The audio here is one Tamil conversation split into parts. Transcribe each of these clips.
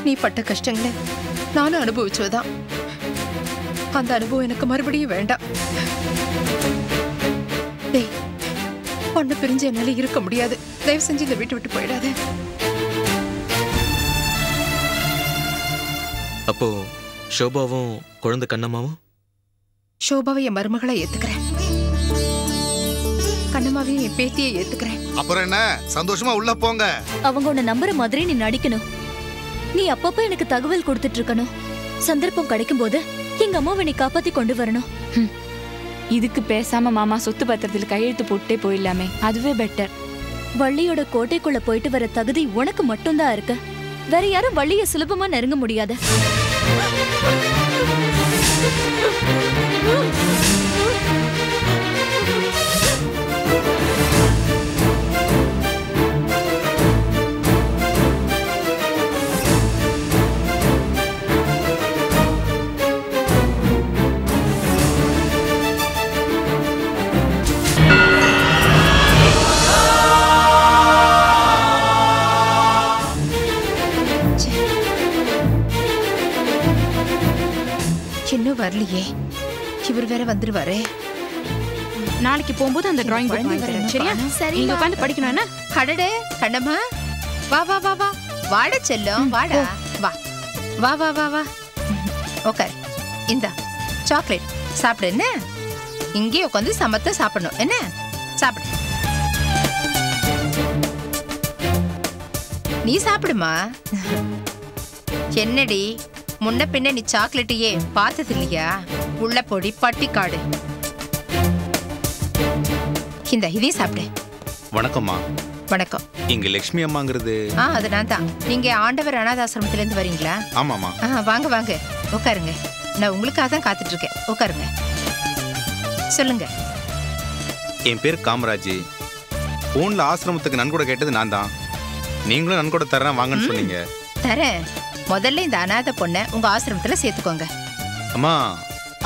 நீ பட்ட கஷ்டங்களை நானும் அனுபவிச்சதுதான். அந்த அனுபவம் எனக்கு மறுபடியும் வேண்டாம். டேய், பொண்ணு பிரிஞ்சு என்னால இருக்க முடியாது. தயவு செஞ்சு இந்த வீட்டை விட்டு போயிடாத. அப்போ ஷோபாவும் குழந்தை கண்ணம்மாவும்? ஷோபாவை என் மருமகளை ஏத்துக்கிறேன், கண்ணம்மாவையும் என் பேத்தியை ஏத்துக்கிறேன். அப்புறம் என்ன, சந்தோஷமா உள்ள போங்க. அவங்க உன்னை நம்புற மாதிரி நீ நடிக்கணும். நீ அப்பப்ப எனக்கு தகவல் கொடுத்துட்டு இருக்கணும். சந்தர்ப்பம் கிடைக்கும் போது எங்க அம்மாவை நீ காப்பாத்தி கொண்டு வரணும். இதுக்கு பேசாம மாமா சொத்து பத்திரத்தில் கையெழுத்து போட்டே போயிடலாமே, அதுவே பெட்டர். வள்ளியோட கோட்டைக்குள்ள போயிட்டு வர தகுதி உனக்கு மட்டும்தான் இருக்கு. வேற யாரும் வள்ளிய சுலபமா நெருங்க முடியாது. இன்னும் வரலையே, இவர் வேற வந்துருவாரு. நாளைக்கு போகும்போது அந்த டிராயிங் புக் வாங்கி தரேன், சரியா? சரி, நீங்க உட்கார்ந்து படிக்கணும் என்ன? அடடே கண்ணம்மா, வா வா வா வா, வாட செல்லம், வாடா, வா வா வா வா வா, ஓகே. இந்தா சாக்லேட் சாப்பிடு. என்ன இங்கே உட்காந்து சமத்த சாப்பிடணும், என்ன சாப்பிடு. நீ சாப்பிடுமா. என்னடி முன்ன பின்ன நீ சாக்லேட்டையே பார்த்தது இல்லையா? உள்ள பொடி பட்டிக்காடு. இந்த இதையும் சாப்பிடு. வணக்கம்மா. வணக்கம். இங்க லட்சுமி அம்மாங்கிறது? அது நான் தான். நீங்க ஆண்டவர் அனாதாசிரமத்துல இருந்து வரீங்களா? ஆமாமா. வாங்க வாங்க உட்காருங்க. நான் உங்களுக்காக தான் காத்துட்டு இருக்கேன். உட்காருங்க. சொல்லுங்க. என் பேர் காமராஜ். போன்ல ஆசிரமத்துக்கு நன்கொடை கேட்டது நான் தான். நீங்களும் நன்கொடை தரேன் வாங்கன்னு சொன்னீங்க. தரேன். முதல்ல இந்த அனாதை பொண்ணை உங்க ஆசிரமத்துல சேர்த்துக்கோங்க. அம்மா,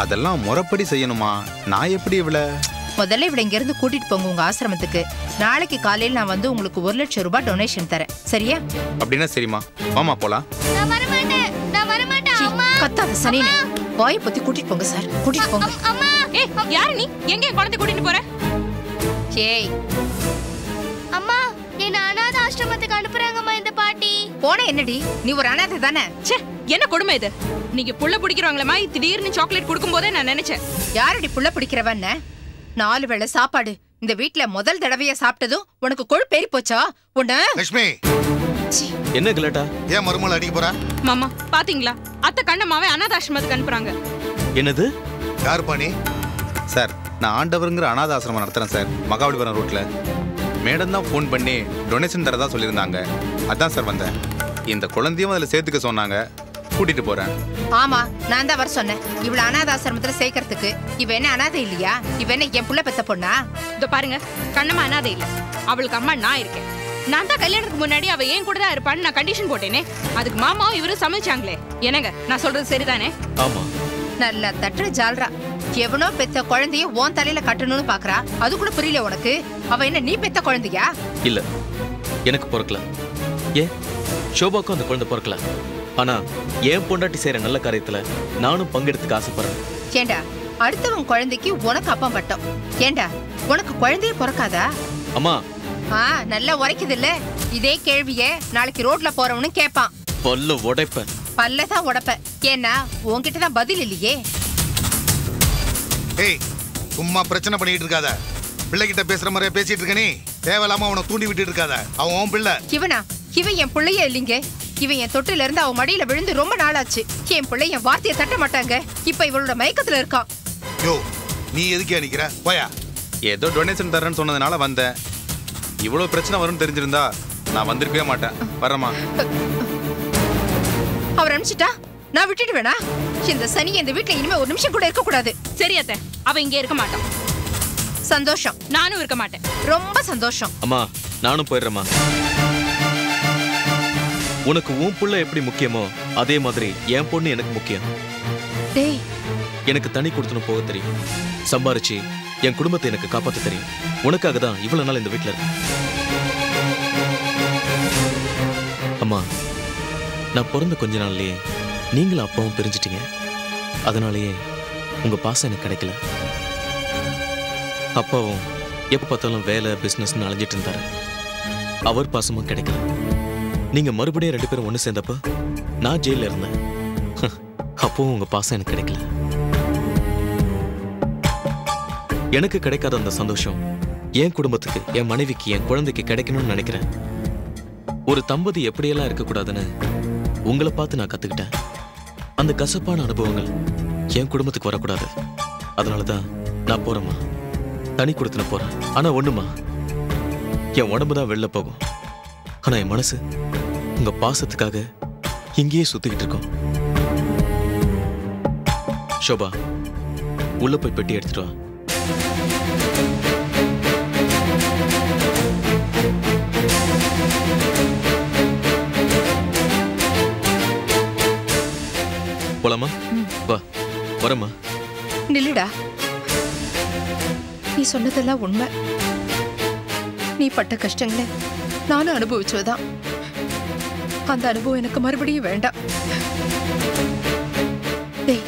அதெல்லாம் முறைப்படி செய்யணுமா? நான் எப்படி இவ்வளவு? முதல்ல இவளை இங்க இருந்து கூட்டிட்டு போங்க உங்க ஆசிரமத்துக்கு. நாளைக்கு காலையில் நான் வந்து உங்களுக்கு 1 லட்சம் ரூபாய் டொனேஷன் தரேன், சரியா? அப்படின்னா சரிம்மா, வாமா போலாம். கத்தாத சனினே, வாயை பத்தி கூட்டிட்டு போங்க சார், கூட்டிட்டு போங்க. யாரு நீ? எங்க குழந்தை கூட்டிட்டு போற? ஏய் அம்மா, என்ன அனாதை ஆசிரமத்துக்கு அனுப்புறாங்கம்மா இந்த பாட்டி. போன என்னடி, நீ ஒரு அனாதை தானே? ச்சே, என்ன கொடுமை இது? நீங்க புள்ள பிடிக்கிறவங்களமா திடீர்னு சாக்லேட் கொடுக்கும் போதே நான் நினைச்சேன், யாரடி புள்ள பிடிக்கிறவன்? 4 வேளை சாப்பாடு இந்த வீட்ல முதல் தடவையா சாப்பிட்டதும் உனக்கு கொழுப்பேறி போச்சா? உன்ன லட்சுமி, என்ன கலாட்டா? ஏன் மருமகளை அடிக்க போறா? மாமா பாத்தீங்களா, அத்தை கண்ணம்மாவே அனாதாசிரமத்துக்கு அனுப்புறாங்க. என்னது? யாரு பாணி? சார், நான் ஆண்டவருங்கிற அனாதாசிரமம் நடத்துறேன் சார், மகாபலிபுரம் ரோட்ல. மேடம் தான் ஃபோன் பண்ணி டொனேஷன் தரதா சொல்லியிருந்தாங்க. அதான் சார் வந்தேன். இந்த குழந்தையும் அதில் சேர்த்துக்க சொன்னாங்க, கூட்டிட்டு போறேன். ஆமா, நான் தான் வர சொன்னேன் இவ்வளவு அனாதாசிரமத்துல சேர்க்கறதுக்கு. இவ என்ன அனாதை இல்லையா? இவ என்ன என் புள்ள பெத்த பொண்ணா? இதோ பாருங்க, கண்ணம்மா அனாதை இல்ல, அவளுக்கு அம்மா நான் இருக்கேன். நான் தான் கல்யாணத்துக்கு முன்னாடி அவ ஏன் கூட தான் இருப்பான்னு நான் கண்டிஷன் போட்டேனே. அதுக்கு மாமாவும் இவரும் சமைச்சாங்களே. என்னங்க நான் சொல்றது சரிதானே? ஆமா. நல்லா தட்டுற ஜால்ரா. எவனோ பெத்த குழந்தைய உன் தலையில கட்டணும்னு பாக்குறா. அது கூட புரியல உனக்கு? அவ என்ன நீ பெத்த குழந்தையா? இல்ல, எனக்கு பிறக்கல. ஏன் ஷோபாக்கும் அந்த குழந்தை பிறக்கல. ஆனா என் பொண்டாட்டி செய்யற நல்ல காரியத்துல நானும் பங்கெடுத்துக்க ஆசைப்படுறேன். ஏண்டா, அடுத்தவன் குழந்தைக்கு உனக்கு அப்பம் பட்டம். ஏண்டா, உனக்கு குழந்தைய பிறக்காதா? அம்மா, நல்லா உரைக்குது இல்ல? இதே கேள்விய நாளைக்கு ரோட்ல போறவனும் கேட்பான். பல்ல உடைப்ப. பல்லதான் உடைப்ப. ஏன்னா உன்கிட்டதான் பதில் இல்லையே. ஏய், சும்மா பிரச்சனை பண்ணிட்டு இருக்காத. பிள்ளைகிட்ட பேசுற மாதிரியே பேசிட்டு இருக்க நீ. தேவையில்லாம அவனை தூண்டி விட்டு இருக்காத. அவன் உன் பிள்ளை. இவனா? இவன் என் பிள்ளையே இல்லைங்க. இவன் என் தொட்டில இருந்து அவன் மடியில விழுந்து ரொம்ப நாளாச்சு. என் பிள்ளை என் வார்த்தையை தட்ட மாட்டாங்க. இப்ப இவளோட மயக்கத்துல இருக்கான். யோ, நீ எதுக்கே நிக்கிற? போயா. ஏதோ டொனேஷன் தரேன்னு சொன்னதுனால வந்தேன். இவ்வளவு பிரச்சனை வரும்னு தெரிஞ்சிருந்தா நான் வந்திருக்கவே மாட்டேன். வரமா? அவர் அனுப்பிச்சிட்டா நான் விட்டுட்டு வேணா? இந்த சனி இந்த வீட்டுல இனிமே ஒரு நிமிஷம் கூட இருக்க கூடாது. சரி அத்தை, அவ இங்க இருக்க மாட்டான். சந்தோஷம். நானும் இருக்க மாட்டேன். ரொம்ப சந்தோஷம். அம்மா, நானும் போயிடுறேம்மா. உனக்கு உன் புள்ள எப்படி முக்கியமோ அதே மாதிரி என் பொண்ணு எனக்கு முக்கியம். டேய், எனக்கு தனி கொடுத்துன்னு போக தெரியும். சம்பாரிச்சு என் குடும்பத்தை எனக்கு காப்பாற்ற தெரியும். உனக்காக தான் இவ்வளவு நாள் இந்த வீட்டுல இருக்கு. அம்மா, நான் பிறந்த கொஞ்ச நாள்லயே நீங்களும் அப்பாவும் பிரிஞ்சிட்டீங்க. அதனாலேயே உங்க பாசம் எனக்கு கிடைக்கல. அப்பாவும் எப்ப பார்த்தாலும் வேலை பிசினஸ்னு அலைஞ்சிட்டு இருந்தாரு. அவர் பாசமும் கிடைக்கல. நீங்க மறுபடியும் 2 பேரும் ஒன்று சேர்ந்தப்ப நான் ஜெயில இருந்தேன். அப்பவும் உங்க பாசம் எனக்கு கிடைக்கல. எனக்கு கிடைக்காத அந்த சந்தோஷம் என் குடும்பத்துக்கு, என் மனைவிக்கு, என் குழந்தைக்கு கிடைக்கணும்னு நினைக்கிறேன். ஒரு தம்பதி எப்படியெல்லாம் இருக்கக்கூடாதுன்னு உங்களை பார்த்து நான் கத்துக்கிட்டேன். அந்த கசப்பான அனுபவங்கள் என் குடும்பத்துக்கு வரக்கூடாது. அதனாலதான் நான் போறேம்மா, தனி கொடுத்துன போறேன். ஆனா ஒண்ணுமா, என் உடம்பு தான் வெளில போகும். ஆனா என் மனசு உங்க பாசத்துக்காக இங்கேயே சுத்திக்கிட்டு இருக்கோம். ஷோபா, உள்ள போய் பெட்டி எடுத்துட்டு வா. போலாமா? வா, வரமா. நில்லுடா. நீ சொன்னதெல்லாம் உண்மை. நீ பட்ட கஷ்டங்களை நானும் அனுபவிச்சதுதான். அந்த அனுபவம் எனக்கு மறுபடியும் வேண்டாம். டேய்,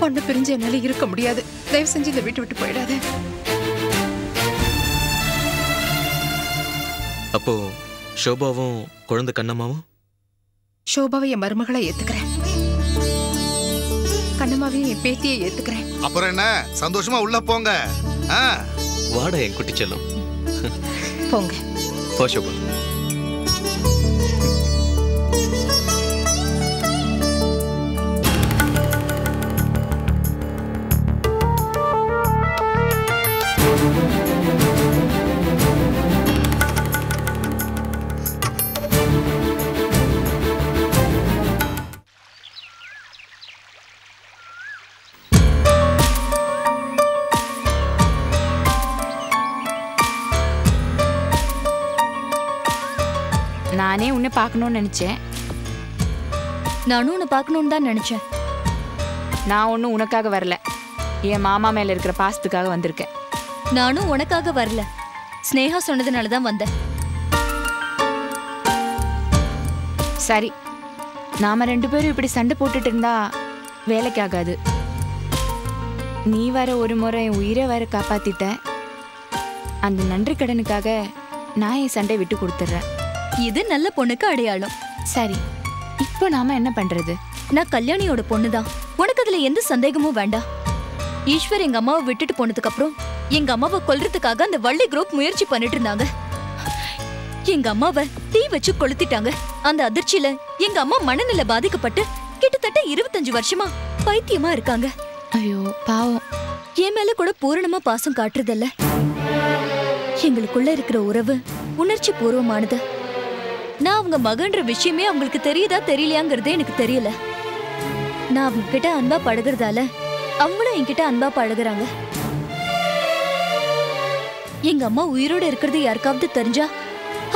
பொண்ணு பிரிஞ்சு என்னால இருக்க முடியாது. தயவு செஞ்சு இந்த வீட்டு விட்டு போயிடாத. அப்போ ஷோபாவும் குழந்தை கண்ணம்மாவும்? ஷோபாவை என் மருமகளை ஏத்துக்கிறேன், கண்ணம்மாவையும் என் பேத்தியை ஏத்துக்கிறேன். அப்புறம் என்ன, சந்தோஷமா உள்ள போங்க. வாடா என் குட்டி செல்லும். போங்க. போ ஷோபா. நானே உன்னை பார்க்கணும்னு நினைச்சேன். நானும் உன்னை பார்க்கணும்னு தான் நினைச்சேன். நான் ஒன்றும் உனக்காக வரல, என் மாமா மேல இருக்கிற பாசத்துக்காக வந்திருக்கேன். நானும் உனக்காக வரல, ஸ்னேகா சொன்னதுனால தான் வந்தேன். சரி, நாம 2 பேரும் இப்படி சண்டை போட்டுட்டு இருந்தா வேலைக்கு ஆகாது. நீ வர ஒரு முறை என் உயிரை வேற காப்பாத்திட்ட. அந்த நன்றி கடனுக்காக நான் என் சண்டை விட்டு கொடுத்துட்றேன். இது நல்ல பொண்ணுக்கு அடையாளம். சரி, இப்போ நாம என்ன பண்றது? நான் கல்யாணியோட பொண்ணுதான், உனக்கு அதுல எந்த சந்தேகமும் வேண்டாம். ஈஸ்வர் எங்க அம்மாவை விட்டுட்டு போனதுக்கு அப்புறம் எங்க அம்மாவை கொல்றதுக்காக அந்த வள்ளி குரூப் முயற்சி பண்ணிட்டு இருந்தாங்க. எங்க அம்மாவை தீ வச்சு கொளுத்திட்டாங்க. அந்த அதிர்ச்சியில எங்க அம்மா மனநிலை பாதிக்கப்பட்டு கிட்டத்தட்ட 25 வருஷமா பைத்தியமா இருக்காங்க. ஐயோ பாவம். என் மேல கூட பூரணமா பாசம் காட்டுறதில்ல. எங்களுக்குள்ள இருக்கிற உறவு உணர்ச்சி பூர்வமானது. நான் அவங்க மகன்ற விஷயமே அவங்களுக்கு தெரியுதா தெரியலையாங்கிறதே எனக்கு தெரியல. நான் அவங்க கிட்ட அன்பா பழகுறதால அவங்களும் என்கிட்ட அன்பா பழகுறாங்க. எங்க அம்மா உயிரோட இருக்கிறது யாருக்காவது தெரிஞ்சா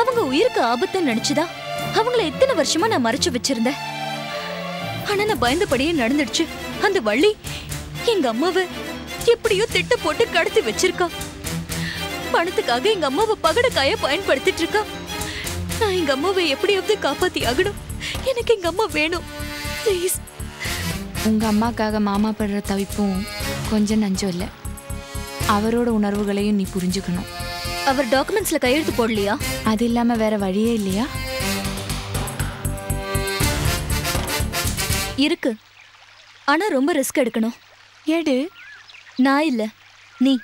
அவங்க உயிருக்கு ஆபத்துன்னு நினைச்சுதான் அவங்கள இத்தனை வருஷமா நான் மறைச்சு வச்சிருந்தேன். ஆனா நான் பயந்தபடியே நடந்துடுச்சு. அந்த வள்ளி எங்க அம்மாவை எப்படியோ திட்ட போட்டு கடத்தி வச்சிருக்கா. பணத்துக்காக எங்க அம்மாவை பகடக்காய பயன்படுத்திட்டு இருக்கா. நான் எங்க அம்மாவை எப்படியாவது காப்பாத்தி ஆகணும். எனக்கு எங்க அம்மா வேணும், ப்ளீஸ். உங்க அம்மாக்காக மாமா படுற தவிப்பும் கொஞ்சம் நஞ்சம் இல்லை. அவரோட உணர்வுகளையும் நீ புரிஞ்சுக்கணும். அவர் டாக்குமெண்ட்ஸ்ல கையெழுத்து போடலையா? அது இல்லாம வேற வழியே இல்லையா? இருக்கு, ஆனா ரொம்ப ரிஸ்க் எடுக்கணும். எடு. நான் இல்ல, நீ.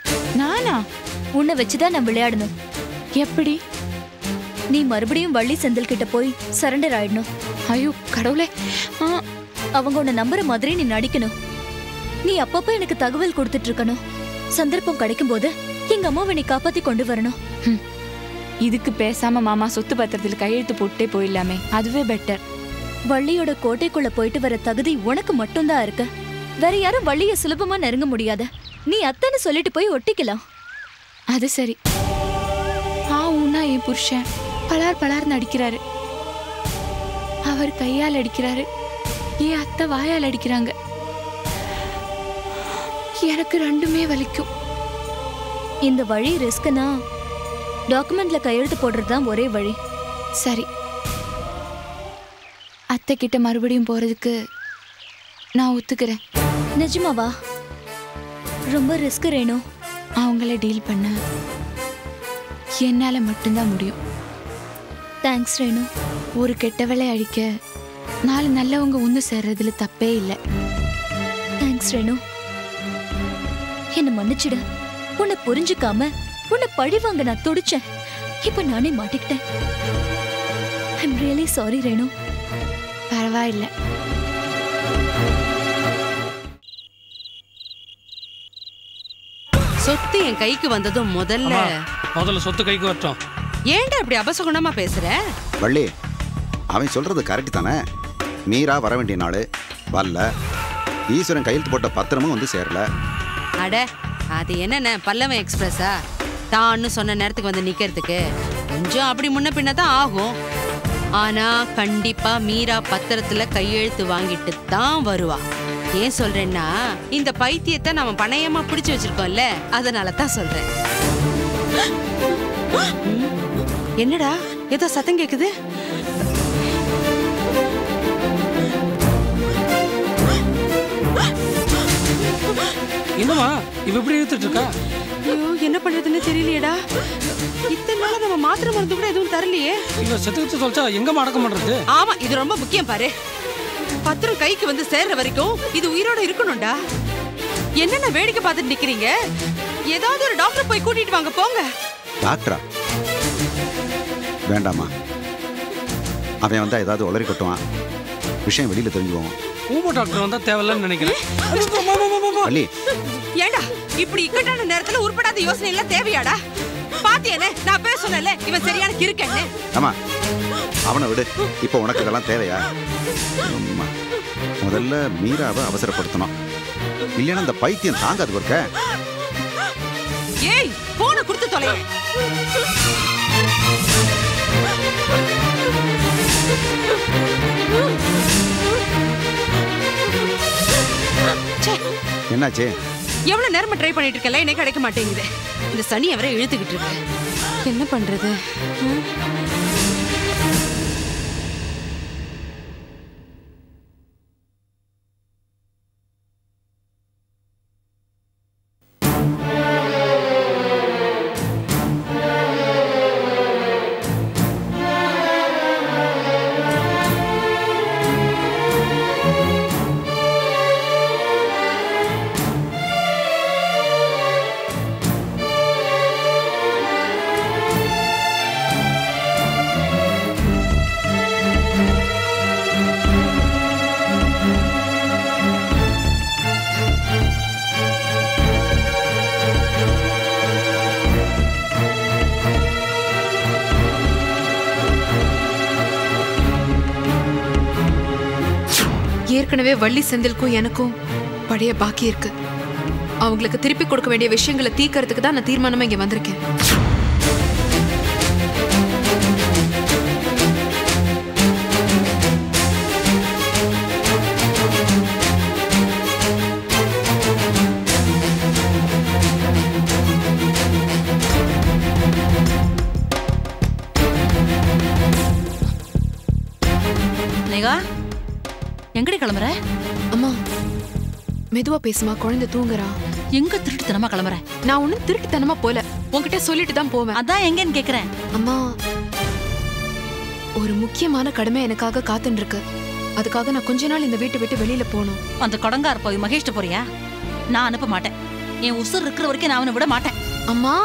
நானா? உன்னை வச்சுதான் நான் விளையாடணும். எப்படி? நீ மறுபடியும் வள்ளி செந்தில் கிட்ட போய் சரண்டர் ஆயிடணும். ஐயோ கடவுளே. அவங்க உன்னை நம்புற மாதிரி நீ நடிக்கணும். நீ அப்பப்ப எனக்கு தகவல் கொடுத்துட்டு இருக்கணும். சந்தர்ப்பம் கிடைக்கும் போது எங்க அம்மாவை நீ காப்பாத்தி கொண்டு வரணும். இதுக்கு பேசாம மாமா சொத்து பத்திரத்தில் கையெழுத்து போட்டே போயிடலாமே, அதுவே பெட்டர். வள்ளியோட கோட்டைக்குள்ள போயிட்டு வர தகுதி உனக்கு மட்டும்தான் இருக்கு. வேற யாரும் வள்ளிய சுலபமா நெருங்க முடியாத. நீ அத்தனை சொல்லிட்டு போய் ஒட்டிக்கலாம். அது சரி. உன்னா என் புருஷன் பலார் பலார் நடிக்கிறாரு. அவர் கையால் அடிக்கிறாரு, என் அத்தை வாயால் அடிக்கிறாங்க. எனக்கு ரெண்டுமே வலிக்கும். இந்த வழி ரிஸ்க்னா டாக்குமெண்ட்ல கையெழுத்து போடுறதுதான் ஒரே வழி. சரி, அத்தை கிட்ட மறுபடியும் போறதுக்கு நான் ஒத்துக்கிறேன். நிஜமாவா? ரொம்ப ரிஸ்க் ரேணு. அவங்கள டீல் பண்ண என்னால மட்டும்தான் முடியும். தேங்க்ஸ் ரேணு. ஒரு கெட்டவளை அழிக்க 4 நல்லவங்க ஒன்று சேர்றதுல தப்பே இல்லை. தேங்க்ஸ் ரேணு. என்ன மன்னிச்சிடு. உன்னை புரிஞ்சுக்காம உன்னை பழி வாங்க நான் துடிச்சேன். இப்ப நானே மாட்டிக்கிட்டேன். I'm really sorry Renu. பரவாயில்லை. சொத்து என் கைக்கு வந்ததும் முதல்ல சொத்து கைக்கு வரட்டும். ஏன்டா இப்படி அபசகுணமா பேசுற? வள்ளி, அவன் சொல்றது கரெக்ட் தானே. மீரா வர வேண்டிய நாள் வரல. ஈஸ்வரன் கையெழுத்து போட்ட பத்திரமும் வந்து சேரல. அட, அது என்னென்ன பல்லவன் எக்ஸ்பிரஸா? தான்னு சொன்ன நேரத்துக்கு வந்து நிக்கிறதுக்கு கொஞ்சம் அப்படி முன்ன பின்ன தான் ஆகும். ஆனா கண்டிப்பா மீரா பத்திரத்துல கையெழுத்து வாங்கிட்டு தான் வருவா. ஏன் சொல்றேன்னா, இந்த பைத்தியத்தை நாம பணையமா பிடிச்சு வச்சிருக்கோம்ல, அதனால தான் சொல்றேன். என்னடா ஏதோ சத்தம் கேக்குது? என்னமா இவ இப்படி இழுத்துட்டு இருக்கா? ஐயோ, என்ன பண்றதுன்னு தெரியலையேடா. இத்தனை நாளா நம்ம மாத்திரை மருந்து கூட எதுவும் தரலையே. இவ செத்து சொல்லிச்சா எங்கம்மா அடக்கம் பண்றது? ஆமா, இது ரொம்ப முக்கியம் பாரு. பத்திரம் கைக்கு வந்து சேர்ற வரைக்கும் இது உயிரோட இருக்கணும்டா. என்னென்ன வேடிக்கை பார்த்துட்டு நிக்கிறீங்க? ஏதாவது ஒரு டாக்டர் போய் கூட்டிட்டு வாங்க போங்க. டாக்டரா? வேண்டாமா, அவன் வந்தா ஏதாவது உளறி கொட்டுவான், விஷயம் வெளியில தெரிஞ்சுவோம். ஊம டாக்டர் வந்தா தேவையில்லன்னு நினைக்கிறேன். வள்ளி, ஏண்டா இப்படி இக்கட்டான நேரத்துல உருப்படாத யோசனை எல்லாம் தேவையாடா? பாத்தியானே, நான் பேச சொன்னேன்ல, இவன் சரியான கிறுக்கன்னு. ஆமா, அவனை விடு. இப்போ உனக்கு இதெல்லாம் தேவையா? முதல்ல மீராவை அவசரப்படுத்தணும், இல்லைன்னா அந்த பைத்தியம் தாங்காது. இருக்க ஏய், போன கொடுத்து தொலை. என்னாச்சு? எவ்வளவு நேரமா ட்ரை பண்ணிட்டு இருக்கல, எனக்கு கிடைக்க மாட்டேங்குது. இந்த சனி அவரை இழுத்துக்கிட்டு இருக்கு. என்ன பண்றது? ஏற்கனவே வள்ளி செந்திலுக்கும் எனக்கும் பழைய பாக்கி இருக்கு. அவங்களுக்கு திருப்பி கொடுக்க வேண்டிய விஷயங்களை தீர்க்கறதுக்கு தான் நான் தீர்மானமா இங்க வந்திருக்கேன். எங்கடி கிளம்புற? அம்மா மெதுவா பேசுமா, குழந்தை தூங்குறா. எங்க திருட்டுத்தனமா கிளம்புற? நான் ஒன்னும் திருட்டுத்தனமா போல, உன்கிட்ட சொல்லிட்டு தான் போவேன். அதான் எங்கன்னு கேக்குறேன். அம்மா, ஒரு முக்கியமான கடமை எனக்காக காத்துன்னு இருக்கு. அதுக்காக நான் கொஞ்ச நாள் இந்த வீட்டை விட்டு வெளியில போகணும். அந்த கொடங்கார் போய் மகேஷ்ட போறியா? நான் அனுப்ப மாட்டேன். என் உசுர் இருக்கிற வரைக்கும் நான் அவனை விட மாட்டேன். அம்மா,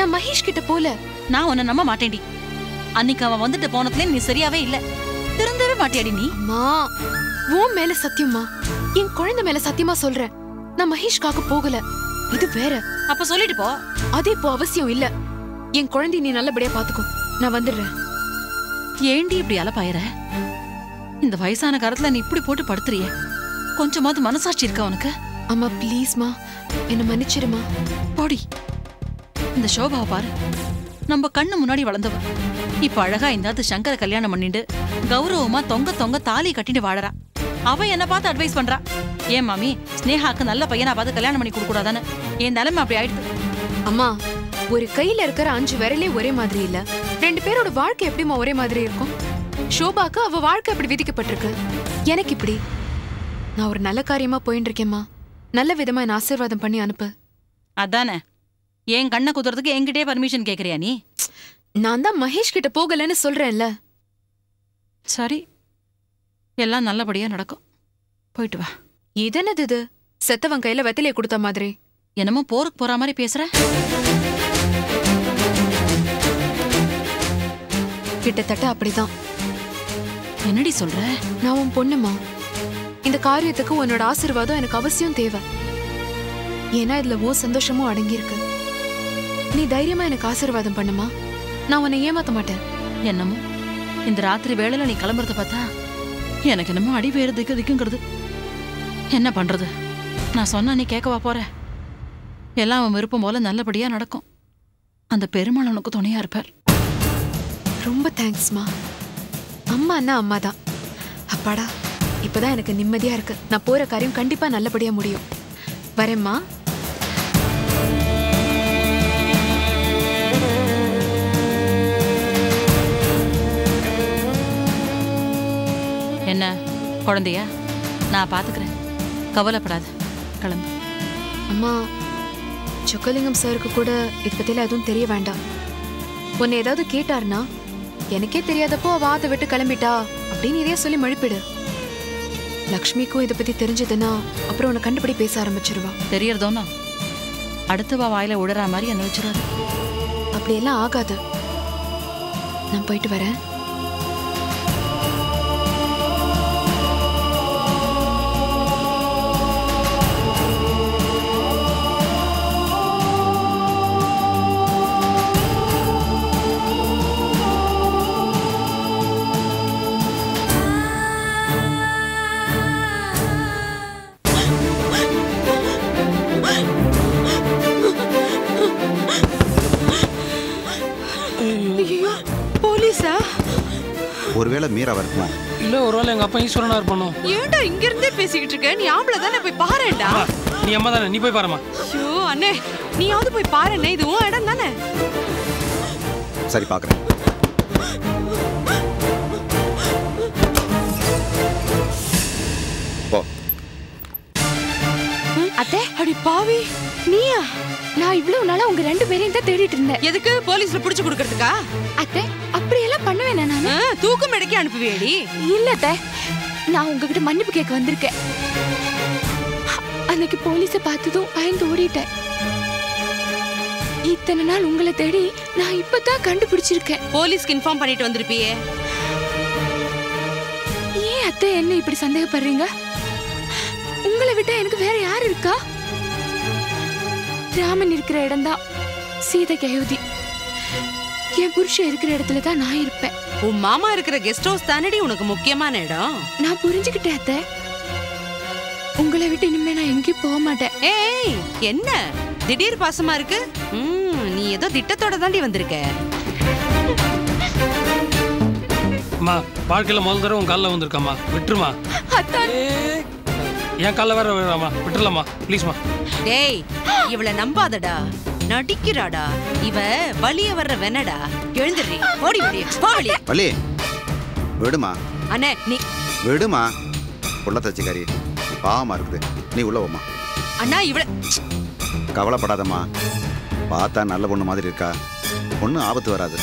நான் மகேஷ் கிட்ட போல. நான் உன்னை நம்ப மாட்டேன்டி. அன்னைக்கு அவன் வந்துட்டு போனதுல நீ சரியாவே இல்ல. திருந்தவே மாட்டியாடி நீ? அம்மா, உன் மேல சத்தியமா, என் குழந்தை மேல சத்தியமா சொல்றேன். நான் மகேஷ்காக போகல, இது வேற. அப்ப சொல்லிட்டு போ. அது இப்போ அவசியம் இல்ல. என் குழந்தை நீ நல்லபடியா பாத்துக்கோ, நான் வந்துடுறேன். ஏண்டி இப்படி அலப்பாயிர? இந்த வயசான காலத்துல நீ இப்படி போட்டு படுத்துறிய? கொஞ்சமாவது மனசாட்சி இருக்கா உனக்கு? அம்மா ப்ளீஸ்மா, என்ன மன்னிச்சிருமா. போடி. இந்த சோபாவை பாரு, நம்ம கண்ணு முன்னாடி வளர்ந்தவ. இப்ப அழகா இந்த சங்கர கல்யாணம் பண்ணிட்டு கௌரவமா தொங்க தொங்க தாலி கட்டிட்டு வாழறா. அவ என்ன பார்த்து அட்வைஸ் பண்றா, ஏன் மாமி ஸ்னேகாக்கு நல்ல பையனா பார்த்து கல்யாணம் பண்ணி கொடுக்க கூடாதான்னு. என் நிலைமை அப்படி ஆயிடுது. அம்மா, ஒரு கையில இருக்கிற 5 விரலே ஒரே மாதிரி இல்ல. 2 பேரோட வாழ்க்கை எப்படிமா ஒரே மாதிரி இருக்கும்? ஷோபாக்கு அவ வாழ்க்கை அப்படி விதிக்கப்பட்டிருக்கு. எனக்கு இப்படி. நான் ஒரு நல்ல காரியமா போயிட்டு இருக்கேம்மா. நல்ல விதமா என்ன ஆசீர்வாதம் பண்ணி அனுப்பு. அதானே என் கண்ணை குத்துறதுக்கு என்கிட்டே பர்மிஷன் கேக்குறியா நீ? நான் தான் மகேஷ் கிட்ட போகலன்னு சொல்றேன்ல. சரி, எல்லாம் நல்லபடியா நடக்கும். போயிட்டு வா. இதென்னது இது? செத்தவன் கையில வெத்தலையை கொடுத்த மாதிரி. என்னமோ போருக்கு போற மாதிரி பேசுற. கிட்டத்தட்ட அப்படிதான். என்னடி சொல்ற? நான் உன் பொண்ணுமா. இந்த காரியத்துக்கு உன்னோட ஆசீர்வாதம் எனக்கு அவசியம் தேவை. ஏன்னா இதுல ஓ சந்தோஷமும் அடங்கியிருக்கு. நீ தைரியமா எனக்கு ஆசீர்வாதம் பண்ணுமா. நான் உன்னை ஏமாத்த மாட்டேன். என்னமோ இந்த ராத்திரி வேளையில நீ கிளம்புறத பார்த்தா எனக்கு என்னமோ அடி வேறு திக்குங்கிறது. என்ன பண்றது? நான் சொன்னா நீ கேட்கவா போற? எல்லாம் அவன் விருப்பம் போல நல்லபடியா நடக்கும். அந்த பெருமாள் உனக்கு துணையா இருப்பார். ரொம்ப தேங்க்ஸ்மா. அம்மா அண்ணா அம்மா தான். அப்பாடா, இப்பதான் எனக்கு நிம்மதியா இருக்கு. நான் போற காரியம் கண்டிப்பா நல்லபடியா முடியும். வரேம்மா. என்ன குழந்தையா? நான் பாத்துக்கிறேன், கவலைப்படாத. கிளம்பு. அம்மா, சொக்கலிங்கம் சாருக்கு கூட இது பத்தியில எதுவும் தெரிய வேண்டாம். உன்னை ஏதாவது கேட்டார்னா எனக்கே தெரியாதப்போ அவ அதை விட்டு கிளம்பிட்டா அப்படின்னு இதே சொல்லி மழுப்பிடு. லக்ஷ்மிக்கும் இதை பத்தி தெரிஞ்சதுன்னா அப்புறம் உன்னை கண்டுபிடி பேச ஆரம்பிச்சிருவா. தெரியறதோனா அடுத்தவா வாயில உடற மாதிரி என்ன வச்சிடாது. அப்படியெல்லாம் ஆகாது. நான் போயிட்டு வரேன். ஒருவேளை மீரா வருமா? இல்ல, ஒருவேளை எங்க அப்பா ஈஸ்வரனா இருப்பானோ. ஏன்டா இங்க இருந்தே பேசிக்கிட்டு இருக்க? நீ ஆம்பளை தானே, போய் பாருடா. நீ அம்மா தானே, நீ போய் பாருமா. ஐயோ அண்ணே, நீயாவது போய் பாருண்ணே, இது உன் இடம் தானே. சரி, பாக்குறேன். போ. அத்தை, அடி பாவி, நீயா? நான் இவ்வளவு நாளா உங்க ரெண்டு பேரையும் தான் தேடிட்டு இருந்தேன். எதுக்கு? போலீஸ்ல புடிச்சு கொடுக்கறதுக்கா? அத்தை, அப்படியெல்லாம் பண்ணுவேன் நானு. தூக்கம் எடுக்க அனுப்புவேடி? இல்ல அத்தை, நான் உங்ககிட்ட மன்னிப்பு கேட்க வந்திருக்கேன். அன்னைக்கு போலீஸை பார்த்ததும் பயந்து ஓடிட்டேன். இத்தனை நாள் உங்களை தேடி நான் இப்பதான் கண்டுபிடிச்சிருக்கேன். போலீஸ்க்கு இன்ஃபார்ம் பண்ணிட்டு வந்திருப்பியே. ஏன் அத்தை என்ன இப்படி சந்தேகப்படுறீங்க? உங்களை விட்டா எனக்கு வேற யார் இருக்கா? ராமன் இருக்கிற இடம்தான் சீதைக்கு அயோத்தி. என் புருஷன் இருக்கிற இடத்துல தான் நான் இருப்பேன். உன் மாமா இருக்கிற கெஸ்ட் ஹவுஸ் தானடி உனக்கு முக்கியமான இடம். நான் புரிஞ்சுக்கிட்டேன் அத்தை. உங்களை விட்டு இனிமே நான் எங்கேயும் போக மாட்டேன். ஏய், என்ன திடீர் பாசமா இருக்கு? நீ ஏதோ திட்டத்தோட தாண்டி வந்திருக்க. அம்மா, வாழ்க்கையில முதல் தடவை உன் காலில் வந்திருக்காம்மா, விட்டுருமா. என் காலில் வேற வேறாமா, விட்டுருலாமா ப்ளீஸ்மா. டேய், இவளை நம்பாதடா, நடிக்கிறாடா. இவ வலிய வர்ற வெனடா. எழுந்துடுறி, ஓடி வெளியே, போ வெளியே. வலி, விடுமா. அண்ணே, நீ விடுமா. புள்ள தச்சிக்காரி பாவமா இருக்குது, நீ உள்ள போமா. அண்ணா, இவள கவலைப்படாதம்மா. பார்த்தா நல்ல பொண்ணு மாதிரி இருக்கா. ஒன்றும் ஆபத்து வராது.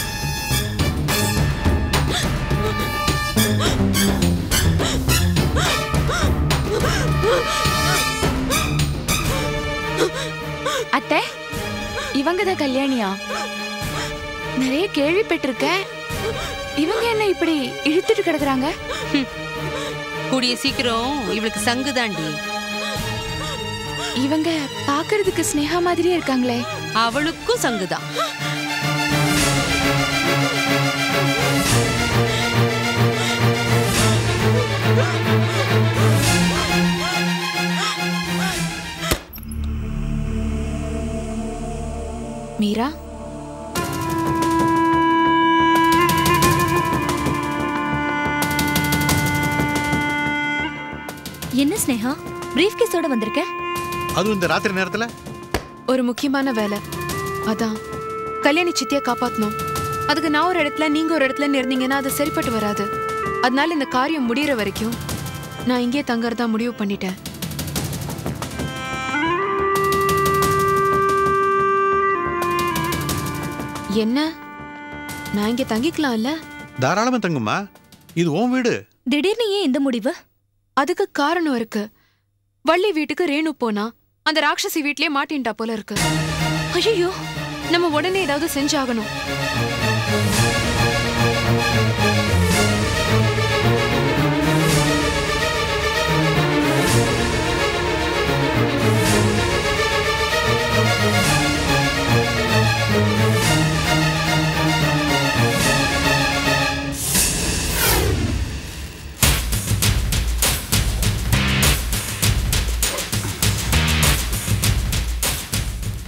அத்தை, இவங்க தான் கல்யாணியா? நிறைய கேள்விப்பட்டிருக்கேன். இவங்க என்ன இப்படி இழுத்துட்டு கிடக்குறாங்க? கூடிய சீக்கிரம் இவளுக்கு சங்கு தாண்டி. இவங்க பாக்குறதுக்கு ஸ்னேகா மாதிரியே இருக்காங்களே. அவளுக்கும் சங்குதான். மீரா, என்ன ஸ்னேகா பிரீஃப் கேஸோட வந்திருக்க? அதுவும் இந்த ராத்திரி நேரத்துல? ஒரு முக்கியமான வேலை. அதான் கல்யாணி சித்தியை காப்பாத்தணும். அதுக்கு நான் ஒரு இடத்துல, நீங்க ஒரு இடத்துல இருந்தீங்கன்னா அது சரிப்பட்டு வராது. அதனால இந்த காரியம் முடியற வரைக்கும் நான் இங்கே தங்கறதா முடிவு பண்ணிட்டேன். என்ன, நான் இங்கே தங்கிக்கலாம்ல? தாராளமா தங்குமா, இது உன் வீடு. திடீர்னு ஏன் இந்த முடிவு? அதுக்கு காரணம் இருக்கு. வள்ளி வீட்டுக்கு ரேணு போனா அந்த ராட்சசி வீட்லயே மாட்டின்டா போல இருக்கு. ஐயோ, நம்ம உடனே ஏதாவது செஞ்சாகணும்.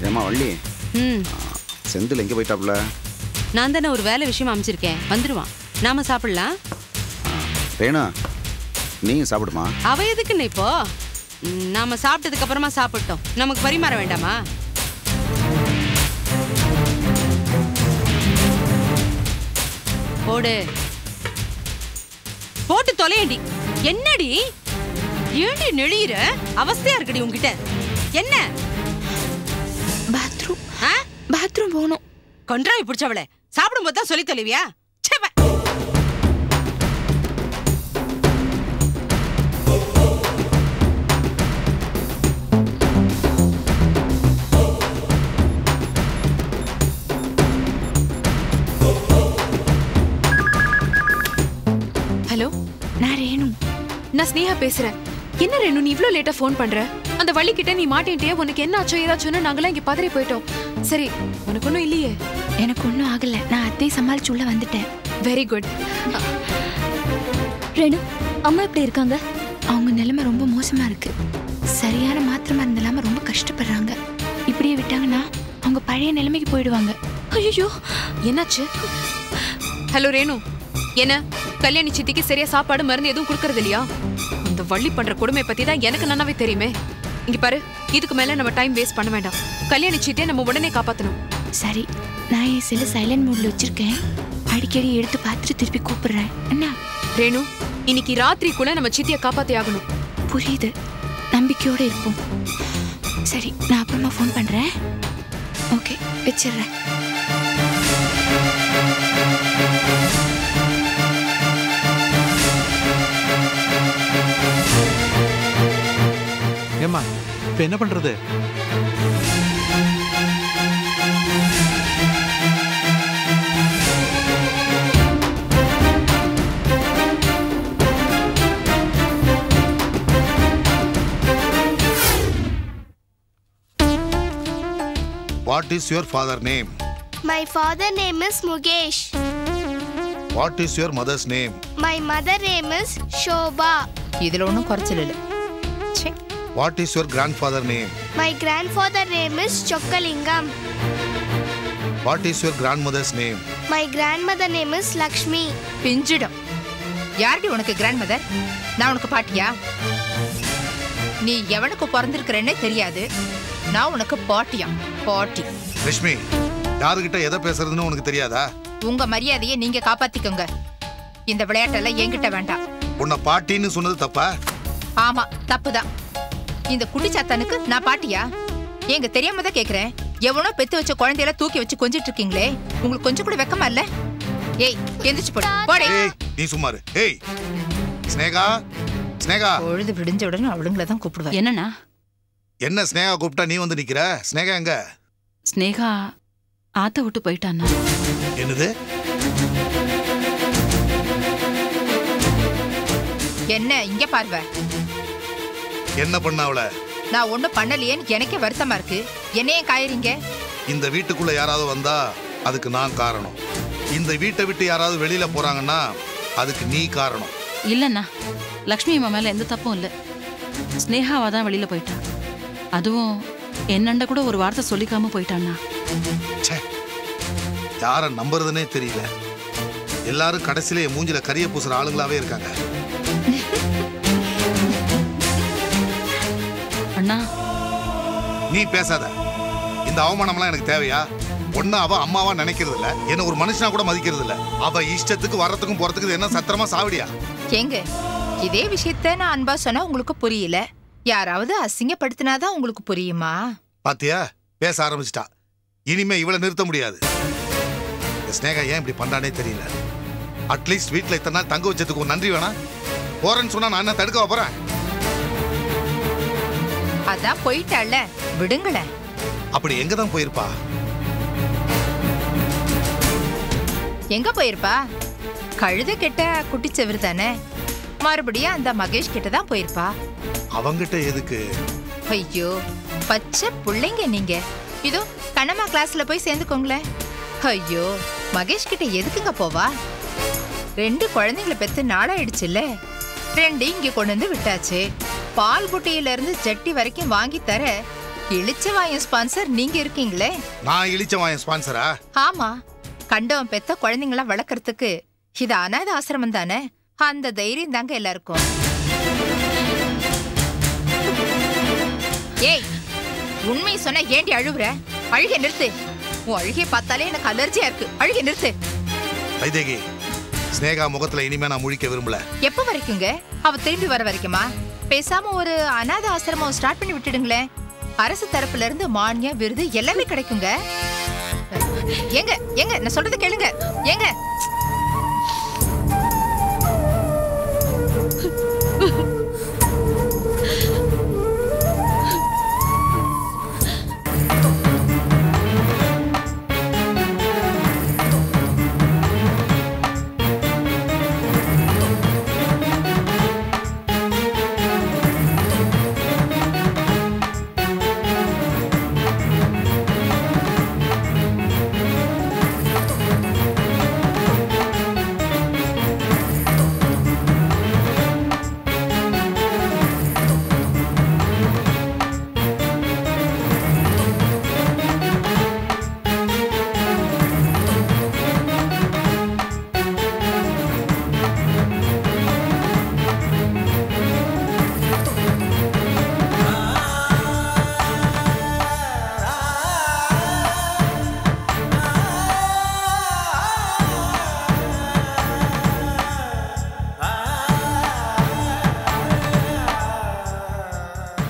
ஏமா வள்ளி, செந்தில் எங்கே போயிட்டாப்புல? நான் தானே ஒரு வேலை விஷயமா அமைச்சிருக்கேன், வந்துருவான். நாம சாப்பிடலாம். ரேணு, நீயும் சாப்பிடுமா? அவ எதுக்குன்னு இப்போ? நாம சாப்பிட்டதுக்கு அப்புறமா சாப்பிட்டோம், நமக்கு பரிமாற வேண்டாமா? போடு, போட்டு தொலையண்டி. என்னடி ஏண்டி நெளியிற? அவஸ்தையா இருக்குடி உங்ககிட்ட. என்ன? பாத்ரூம் போகணும். கொன்றாவி பிடிச்சவளே, சாப்பிடும் போது தான் சொல்லி தொலைவியா? ஹலோ, நான் ரேணு. நான் ஸ்னேகா பேசுறேன். என்ன ரேணு, நீ இவ்ளோ லேட்டா ஃபோன் பண்ற? அந்த வள்ளி கிட்ட நீ மாட்டேன்ட்டியா? உனக்கு என்ன ஆச்சோ ஏதாச்சுன்னு நாங்களாம் இங்க பதறி போயிட்டோம். சரி, உனக்கு ஒன்றும் இல்லையே? எனக்கு ஒன்றும் ஆகல, நான் அத்தையை சமாளிச்சு உள்ள வந்துட்டேன். Very good. ரேணு, அம்மா எப்படி இருக்காங்க? அவங்க நிலைமை ரொம்ப மோசமா இருக்கு. சரியான மாத்திரை மருந்து இல்லாம ரொம்ப கஷ்டப்படுறாங்க. இப்படியே விட்டாங்கன்னா அவங்க பழைய நிலைமைக்கு போயிடுவாங்க. ஐயோ, என்னாச்சு? ஹலோ ரேணு, என்ன கல்யாணி சித்திக்கு சரியா சாப்பாடு மருந்து எதுவும் கொடுக்கறது இல்லையா? அந்த வள்ளி பண்ற கொடுமை பத்தி தான் எனக்கு நல்லாவே தெரியுமே. இங்க பாரு, இதுக்கு மேல நம்ம டைம் வேஸ்ட் பண்ண வேண்டாம். கல்யாணி சித்தியை நம்ம உடனே காப்பாத்தணும். சரி, நான் என் சில சைலண்ட் மூட்ல வச்சிருக்கேன். அடிக்கடி எடுத்து பார்த்துட்டு திருப்பி கூப்பிடுறேன். என்ன ரேணு, இன்னைக்கு ராத்திரிக்குள்ள நம்ம சித்தியை காப்பாத்தி ஆகணும். புரியுது, நம்பிக்கையோட இருப்போம். சரி, நான் அப்புறமா ஃபோன் பண்றேன். ஓகே, வச்சிடுறேன். ஏம்மா, இப்ப என்ன பண்றது? What is your father name? My father name is Mukesh. What is your mother's name? My mother name is Shobha. இதுல ஒன்றும் குறைச்சல் இல்லை. What is your grandfather name? My grandfather name is Chokkalingam. What is your grandmother's name? My grandmother name is Lakshmi. பிஞ்சிடும். யாருடி உனக்கு கிராண்ட்மதர்? நான் உனக்கு பாட்டியா? நீ எவனுக்கு பிறந்திருக்கிறேன்னே தெரியாது. நான் உனக்கு பாட்டியா? பாட்டி. லட்சுமி, யாருகிட்ட எதை பேசுறதுன்னு உனக்கு தெரியாதா? உங்க மரியாதையை நீங்க காப்பாத்திக்கோங்க. இந்த விளையாட்டெல்லாம் என்கிட்ட வேண்டாம். உன்னை பாட்டின்னு சொன்னது தப்பா? ஆமா, தப்புதான். இந்த குட்டிச்சாத்தானுக்கு நான் பாட்டியா? ஏங்க தெரியாம தான் கேக்குறேன். எவனோ பெத்து வச்ச குழந்தையெல்லாம் தூக்கி வச்சு கொஞ்சிட்டு இருக்கீங்களே, உங்களுக்கு கொஞ்சம் கூட வெக்கமா இல்ல? ஏய், எந்திரிச்சு போடு. போடே. ஏய், நீ சும்மாரு. ஏய், ஸ்னேகா, ஸ்னேகா. பொழுது விடிஞ்ச உடனே அவளுங்கள தான் கூப்பிடுவேன். என்னண்ணா? என்ன ஸ்னேகா கூப்பிட்டா நீ வந்து நிக்கிற? ஸ்னேகா எங்க? ஸ்னேகா ஆத்த விட்டு போயிட்டான்னா. என்னது? என்ன இங்க பார்வ? என்ன பண்ண அவள? நான் ஒண்ணும் பண்ணலையேன்னு எனக்கே வருத்தமா இருக்கு. என்னையே காயறீங்க? இந்த வீட்டுக்குள்ள யாராவது வந்தா அதுக்கு நான் காரணம். இந்த வீட்டை விட்டு யாராவது வெளியில போறாங்கன்னா அதுக்கு நீ காரணம். இல்லண்ணா, லக்ஷ்மி அம்மா மேல எந்த தப்பும் இல்ல. ஸ்னேகாவா தான் வெளியில போயிட்டா. அதுவும் என்னண்ட கூட ஒரு வார்த்தை சொல்லிக்காம போயிட்டான்னா. யார நம்புறதுன்னே தெரியல. எல்லாரும் கடைசியிலே மூஞ்சில கரிய பூசுற ஆளுங்களாவே இருக்காங்க. அண்ணா, நீ பேசாத. இந்த அவமானம்லாம் எனக்கு தேவையா? ஒண்ணு அவ அம்மாவா நினைக்கிறது இல்ல, என்ன ஒரு மனுஷனா கூட மதிக்கிறது இல்ல. அவ இஷ்டத்துக்கு வரத்துக்கும் போறதுக்கு என்ன சத்திரமா சாவடியா? ஏங்க, இதே விஷயத்த நான் அன்பா சொன்னா உங்களுக்கு புரியல, யாராவது அசிங்கப்படுத்தினாதான் உங்களுக்கு புரியுமா? பாத்தியா, பேச ஆரம்பிச்சிட்டா. இனிமே இவளை நிறுத்த முடியாது. ஸ்னேகா ஏன் இப்படி பண்றானே தெரியல. அட்லீஸ்ட் வீட்டுல இத்தனை நாள் தங்க வச்சதுக்கு நன்றி வேணா? போறேன்னு சொன்னா நான் என்ன தடுக்க போறேன்? அதான் போயிட்டால, விடுங்களேன். அப்படி எங்க தான் போயிருப்பா? எங்க போயிருப்பா? கழுத கெட்ட குட்டிச்செவரு தானே, மறுபடியும் அந்த மகேஷ் கிட்ட தான் போயிருப்பா. அவங்கிட்ட எதுக்கு? ஐயோ, பச்சை பிள்ளைங்க நீங்க. இதோ கண்ணம்மா கிளாஸ்ல போய் சேர்ந்துக்கோங்களேன். ஐயோ, மகேஷ் கிட்ட எதுக்குங்க போவா? 2 குழந்தைங்களை பெத்து நாளாயிடுச்சுல்ல, 2 இங்க கொண்டு வந்து விட்டாச்சு. பால் புட்டியில இருந்து ஜட்டி வரைக்கும் வாங்கி தர இளிச்சவாயம் ஸ்பான்சர் நீங்க இருக்கீங்களே. நான் இளிச்சவாயம் ஸ்பான்சரா? ஆமா, கண்டவன் பெத்த குழந்தைங்கள வளர்க்கறதுக்கு இது அனாத ஆசிரமம் தானே. அந்த தைரியம் தாங்க எல்லாருக்கும். ஏய், உண்மை சொன்ன ஏண்டி அழுவுற? அழுகை நிறுத்து. உன் அழுகையை பார்த்தாலே எனக்கு அலர்ஜியா இருக்கு. அழுகை நிறுத்து. வைதேகி, ஸ்னேகா முகத்துல இனிமே நான் முழிக்க விரும்பல. எப்ப வரைக்குங்க? அவ திரும்பி வர வரைக்குமா? பேசாம ஒரு அனாத ஆசிரமம் ஸ்டார்ட் பண்ணி விட்டுடுங்களேன். அரசு தரப்புல இருந்து மானியம், விருது எல்லாமே கிடைக்குங்க. ஏங்க ஏங்க, நான் சொல்றது கேளுங்க. ஏங்க,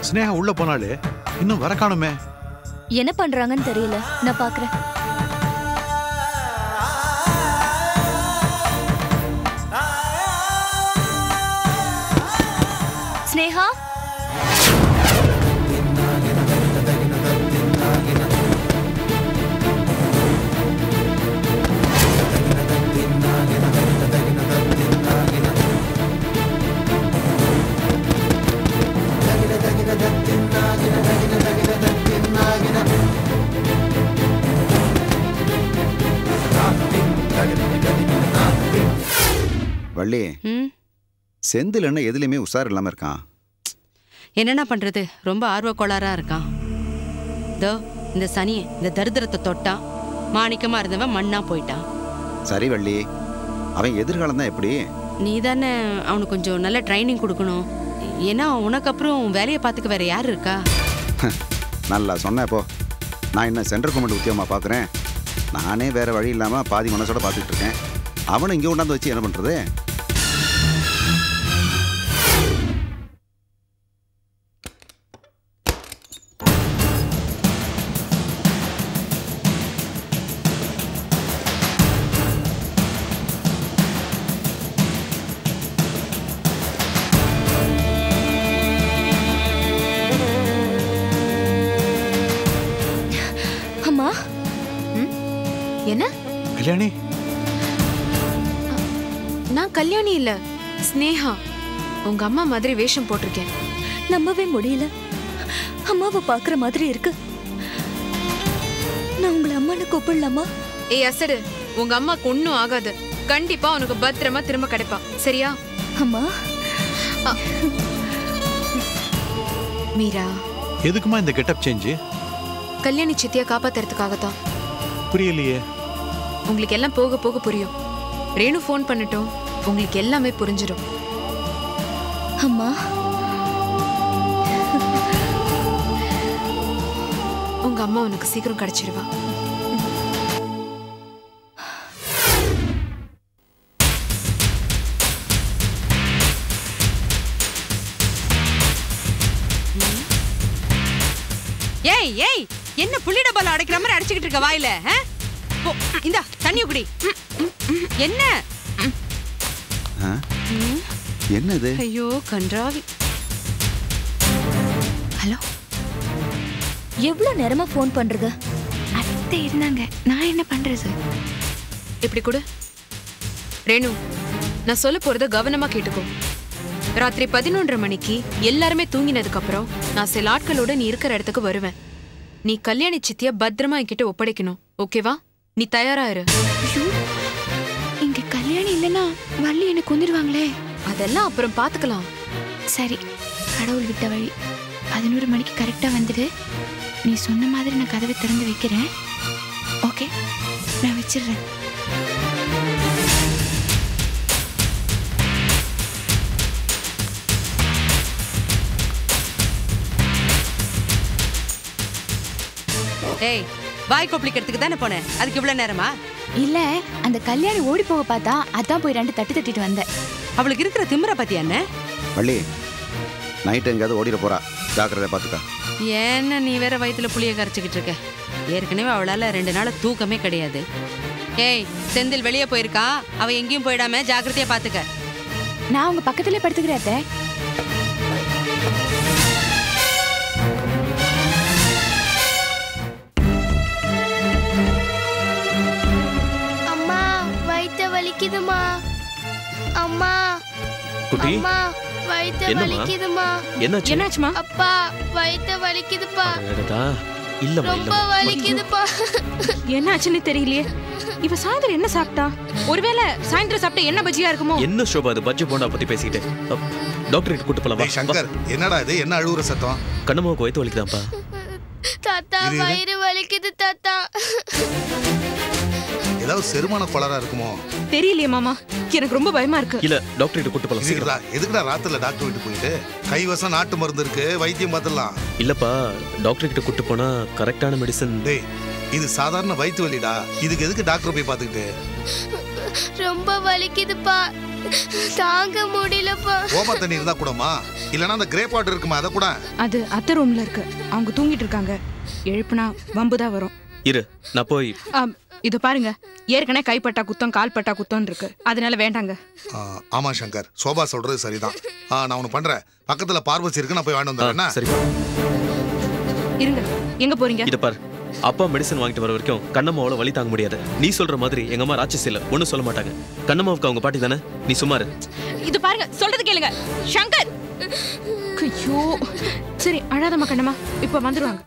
ஸ்னேகா உள்ள போனாலே இன்னும் வர காணுமே. என்ன பண்றாங்கன்னு தெரியல, நான் பாக்குறேன். ஸ்னேகா, வள்ளி, செந்தில் என்ன எதுலையுமே உஷார் இல்லாம இருக்கான். என்னென்ன பண்றது, ரொம்ப ஆர்வ கோளாறா இருக்கான். தோ இந்த சனியை, இந்த தரித்திரத்தை தொட்டான், மாணிக்கமா இருந்தவன் மண்ணா போயிட்டான். சரி வள்ளி, அவன் எதிர்காலம் தான் எப்படி? நீ தானே அவனுக்கு கொஞ்சம் நல்ல ட்ரைனிங் கொடுக்கணும். ஏன்னா உனக்கு அப்புறம் வேலையை பார்த்துக்க வேற யார் இருக்கா? நல்லா சொன்ன. இப்போ நான் என்ன சென்ட்ரல் கவர்மெண்ட் உத்தியோகமா பார்க்குறேன். நானே வேற வழி இல்லாமல் பாதி மனசோட பார்த்துட்டு இருக்கேன். அவனை இங்கே கொண்டாந்து வச்சு என்ன பண்ணுறது? அம்மா, என்ன? கல்யாணி? நான் கல்யாணி இல்ல, ஸ்னேகா. உங்க அம்மா மாதிரி வேஷம் போட்டிருக்கேன். நம்பவே முடியல. அம்மாவை பாக்குற மாதிரி இருக்கு. நான் உங்களை அம்மான்னு கூப்பிடலாமா? ஏய் அசடு, உங்க அம்மாக்கு ஒன்னும் ஆகாது. கண்டிப்பா உனக்கு பத்திரமா திரும்ப கிடைப்பா, சரியா? அம்மா. மீரா, எதுக்குமா இந்த கெட்டப் சேஞ்ச்? கல்யாணி சித்தியா காப்பாத்துறதுக்காகத்தான். புரியலையே. உங்களுக்கு எல்லாம் போக போக புரியும். ரேணு ஃபோன் பண்ணட்டும், உங்களுக்கு எல்லாமே புரிஞ்சிடும். அம்மா, உங்க அம்மா உனக்கு சீக்கிரம் கிடைச்சிடுவா. ஏய் ஏய் என்ன புள்ளி டப்பால அடைக்கிற மாதிரி அடைச்சிக்கிட்டு இருக்க வாயில இந்த தண்ணி குடி என்ன என்னது ஐயோ கன்றாவி ஹலோ எவ்வளவு நேரமா ஃபோன் பண்றது அத்தை இருந்தாங்க நான் என்ன பண்றது இப்படி கொடு ரேணு நான் சொல்ல போறத கவனமா கேட்டுக்கோ ராத்திரி 11:30 மணிக்கு எல்லாருமே தூங்கினதுக்கு அப்புறம் நான் சில ஆட்களோட நீ இருக்கிற இடத்துக்கு வருவேன் நீ கல்யாணி சித்திய பத்திரமா என்கிட்ட ஒப்படைக்கணும் ஓகேவா நீ தயாரா இரு இங்க கல்யாணி இல்லைன்னா வள்ளி என்ன கொன்னுடுவாங்களே அதெல்லாம் அப்புறம் பாத்துக்கலாம் சரி கடவுள் விட்ட வழி 11 மணிக்கு கரெக்டா வந்துடு நீ சொன்ன மாதிரி நான் கதவை திறந்து வைக்கிறேன் ஓகே நான் வச்சிடுறேன் ஏய் வாய் கொப்பளிக்கிறதுக்கு தானே போனேன் அதுக்கு இவ்வளவு நேரமா இல்ல அந்த கல்யாணி ஓடி போக பார்த்தா அதான் போய் 2 தட்டு தட்டிட்டு வந்தேன் அவளுக்கு இருக்கிற திமிர பத்தி என்ன வள்ளி நைட் எங்கேயாவது ஓடிட போறா ஜாக்கிரதை பார்த்துக்கா என்ன நீ வேற வயித்துல புளிய கரைச்சிக்கிட்டு இருக்க ஏற்கனவே அவளால 2 நாள் தூக்கமே கிடையாது ஏய் செந்தில் வெளியே போயிருக்கா அவ எங்கேயும் போயிடாம ஜாக்கிரதையா பாத்துக்க நான் உங்க பக்கத்துலயே படுத்துக்கிறேன் அத்தை அம்மா வயித்த வலிக்குதுமா அம்மா குட்டி அம்மா வயித்த என்னம்மா? வலிக்குதுமா என்னாச்சு என்னாச்சுமா அப்பா வயித்த வலிக்குதுப்பா அடடா, இல்லம்மா ரொம்ப இல்லம்மா வலிக்குதுப்பா என்ன ஆச்சுன்னு தெரியலையே இவ சாயந்தரம் என்ன சாப்பிட்டா ஒருவேளை சாயந்தரம் சாப்பிட்ட என்ன பஜ்ஜியா இருக்குமோ என்ன ஷோபா அது பஜ்ஜி போண்டா பத்தி பேசிட்டு டாக்டர் கிட்ட கூட்டு போலாம் டேய் சங்கர் என்னடா இது என்ன அழுவுற சத்தம் கண்ணம்மாவுக்கு வயித்து வலிக்குதாப்பா தாத்தா இரு, இரு. வயிறு வலிக்குது தாத்தா ஏதாவது செரிமான கோளாறா இருக்குமோ தெரியலையே மாமா எனக்கு ரொம்ப பயமா இருக்கு இல்ல டாக்டர் கிட்ட கூட்டு போலாம் இதுக்குடா சீக்கிரம் எதுக்குடா ராத்திரில டாக்டர் வீட்டு போயிட்டு கைவசம் நாட்டு மருந்து இருக்கு வைத்தியம் பார்த்துடலாம் இல்லப்பா டாக்டர் கிட்ட கூட்டு போனா கரெக்டான மெடிசன் டேய் இது சாதாரண வயிற்று வலிடா இதுக்கு எதுக்கு டாக்டர் போய் பார்த்துக்கிட்டு ரொம்ப வலிக்குதுப்பா தாங்க முடியலப்பா ஓம தண்ணி இருந்தா கூடமா இல்லனா அந்த கிரேப் வாட்டர் இருக்குமா அத கூட அது அத்தை ரூம்ல இருக்கு அவங்க தூங்கிட்டு இருக்காங்க எழுப்புனா வம்புதான் வரும் இரு நான் போய் இது பாருங்க ஏற்கனவே கைப்பட்டா குத்தம் கால் பட்டா குத்தம் இருக்கு அதனால வேண்டாங்க ஆமா சங்கர் சோபா சொல்றது சரிதான் நான் ஒண்ணு பண்றேன் பக்கத்துல பார்வசி இருக்கு நான் போய் வாங்கிட்டு வந்துடுறேன் சரி இருங்க எங்க போறீங்க இத பாரு அப்பா மெடிசன் வாங்கிட்டு வர வரைக்கும் கண்ணம்மாவோட வலி தாங்க முடியாது நீ சொல்ற மாதிரி எங்க அம்மா ராட்சசி இல்ல ஒண்ணும் சொல்ல மாட்டாங்க கண்ணம்மாவுக்கு அவங்க பாட்டி தானே நீ சுமாரு இது பாருங்க சொல்றது கேளுங்க சங்கர் ஐயோ சரி அழாதம்மா கண்ணம்மா இப்ப வந்துருவாங்க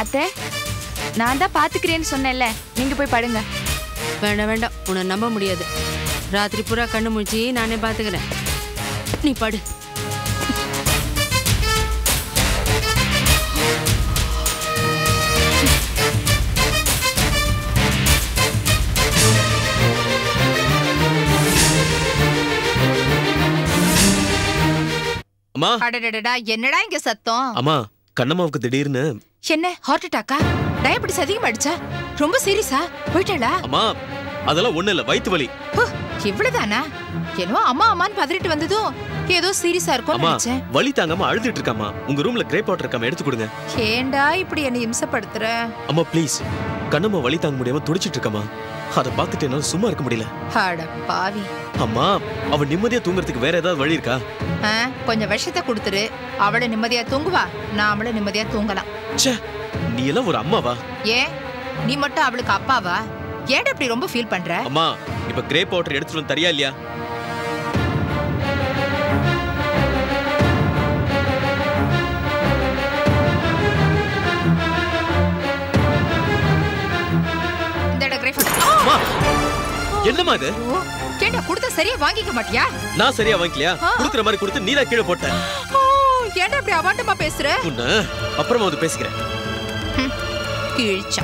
அத்தை நான் தான் பாத்துக்கிறேன்னு சொன்னேன்ல நீங்க போய் படுங்க வேண்டாம் வேண்டாம் உன்னை நம்ப முடியாது ராத்திரி பூரா கண்ணு முழிச்சு நானே பாத்துக்கிறேன் நீ படு அம்மா அடடடடா என்னடா இங்க சத்தம் அம்மா கண்ணம்மாவுக்கு திடீர்னு என்ன ஹார்ட் அட்டாக்கா டயபெட்டிஸ் அதிகமாயிடுச்சா ரொம்ப சீரியஸா போயிட்டாளா அம்மா அதெல்லாம் ஒண்ணு இல்ல வயித்து வலி இவ்வளவுதானா என்னவோ அம்மா அம்மான்னு பதறிட்டு வந்ததும் ஏதோ சீரியஸா இருக்கும்னு அம்மா நினைச்சேன் வலி தாங்காம அழுதுட்டு இருக்காமா உங்க ரூம்ல கிரேப் வாட்டர் இருக்காம எடுத்து கொடுங்க ஏண்டா இப்படி என்ன இம்சப்படுத்துற அம்மா ப்ளீஸ் கண்ணம்மா வலி தாங்க முடியாம துடிச்சிட்டு இருக்காமா அதை பார்த்துட்டு என்னால சும்மா இருக்க முடியல அட பாவி அம்மா அவ நிம்மதியா தூங்குறதுக்கு வேற ஏதாவது வழி இருக்கா கொஞ்சம் விஷத்தை கொடுத்துரு அவளை நிம்மதியா தூங்குவா நாமள நிம்மதியா தூங்கலாம் ச்சே நீ எல்லாம் ஒரு அம்மாவா ஏன் நீ மட்டும் அவளுக்கு அப்பாவா ஏன்டா இப்படி ரொம்ப ஃபீல் பண்ற அம்மா இப்ப கிரேப் வாட்டர் எடுத்துட்டு வந்து தரியா இல்லையா இந்தடா கிரேப் அம்மா என்னம்மா இது கேட்டா கொடுத்த சரியா வாங்கிக்க மாட்டியா நான் சரியா வாங்கிக்கலையா குடுக்குற மாதிரி கொடுத்து நீதான் கீழே போட்ட ஏன்டா இப்படி அவாண்டமா பேசுற உன்ன அப்புறமா வந்து பேசிக்கிறேன் கிழிச்சா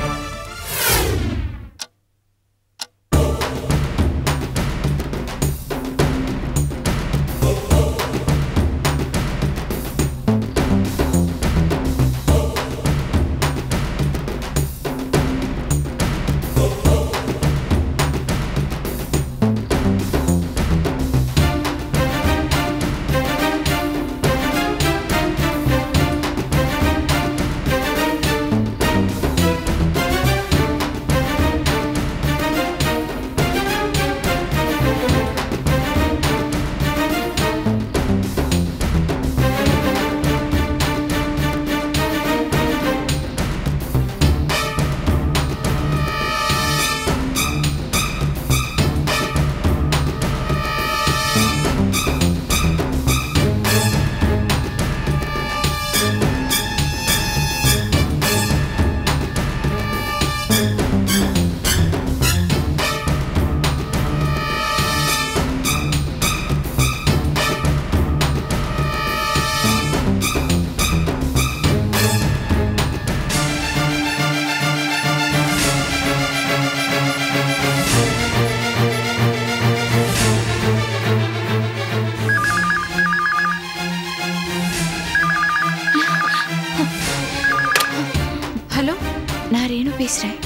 பேசுறேன்.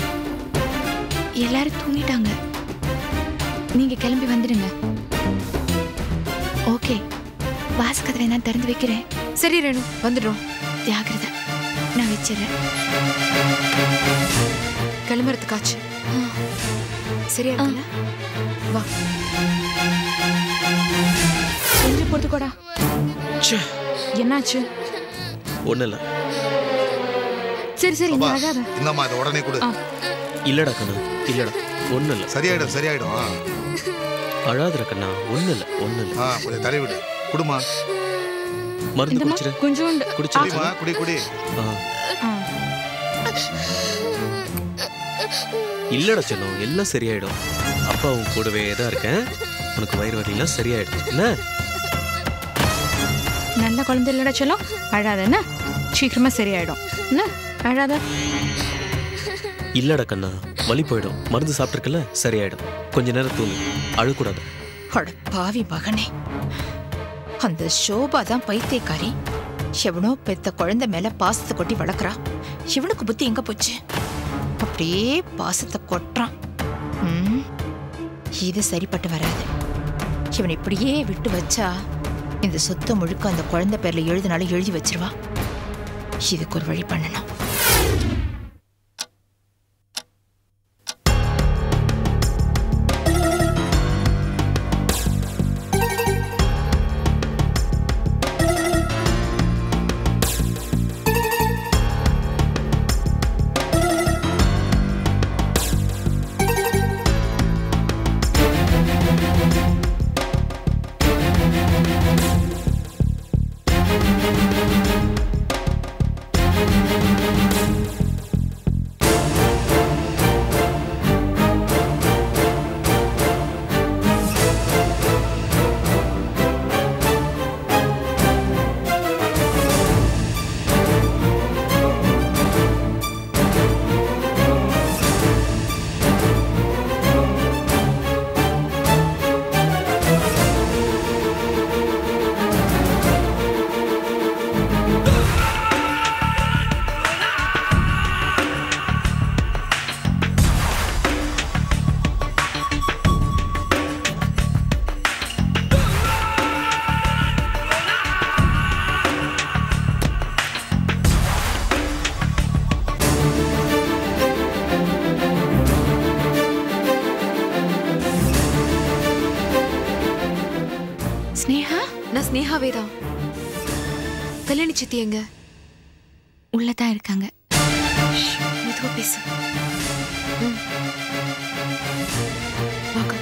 எல்லாரும் தூங்கிட்டாங்க. நீங்க கிளம்பி வந்துடுங்க. ஓகே, வாசக்கதவை நான் திறந்து வைக்கிறேன். சரி ரேணு, வந்துடுறோம். ஜாகிரதை, நான் வச்சிடறேன். கிளம்புறதுக்காச்சு சரியா இருக்குல்ல? வா. கொஞ்சம் பொறுத்துக்கோடா. என்னாச்சு? ஒண்ணு இல்ல. சரி சரி, நீ அழாத. இந்தம்மா இதை உடனே கொடு. இல்லடா கண்ணா, இல்லடா, ஒண்ணு இல்ல. சரியாயிடும் சரியாயிடும். அழாதுற கண்ணா, ஒண்ணு இல்ல, ஒண்ணு இல்ல. கொஞ்சம் தலை விடு. குடுமா. மருந்து குடிச்சிரு. கொஞ்சோண்டு குடிச்சிருமா. குடி குடி. இல்லடா செல்லம், எல்லாம் சரியாயிடும். அப்பா உன் கூடவே தான் இருக்கேன். உனக்கு வயிறு வலியெல்லாம் சரியாயிடும். என்ன நல்ல குழந்தை இல்லடா செல்லம், அழாத. என்ன சீக்கிரமா சரியாயிடும். என்ன அழாத. இல்லடா கண்ணா, வலி போயிடும். மருந்து சாப்பிட்டுருக்கல, சரியாயிடும். கொஞ்ச நேரம் தூங்கு, அழக்கூடாது. அட பாவி மகனே, அந்த சோபா தான் பைத்தியக்காரி. எவனோ பெத்த குழந்தை மேல பாசத்தை கொட்டி வளர்க்குறா. இவனுக்கு புத்தி எங்க போச்சு? அப்படியே பாசத்தை கொட்டுறான். இது சரிப்பட்டு வராது. இவன் இப்படியே விட்டு வச்சா இந்த சொத்தை முழுக்க அந்த குழந்தை பேர்ல எழுதினாலும் எழுதி வச்சிருவா. இதுக்கு ஒரு வழி பண்ணணும். நான் ஸ்னேகாவே தான். கல்யாணி சித்தி எங்க? உள்ளதான் இருக்காங்க. மெதுவா பேசு. வாங்க.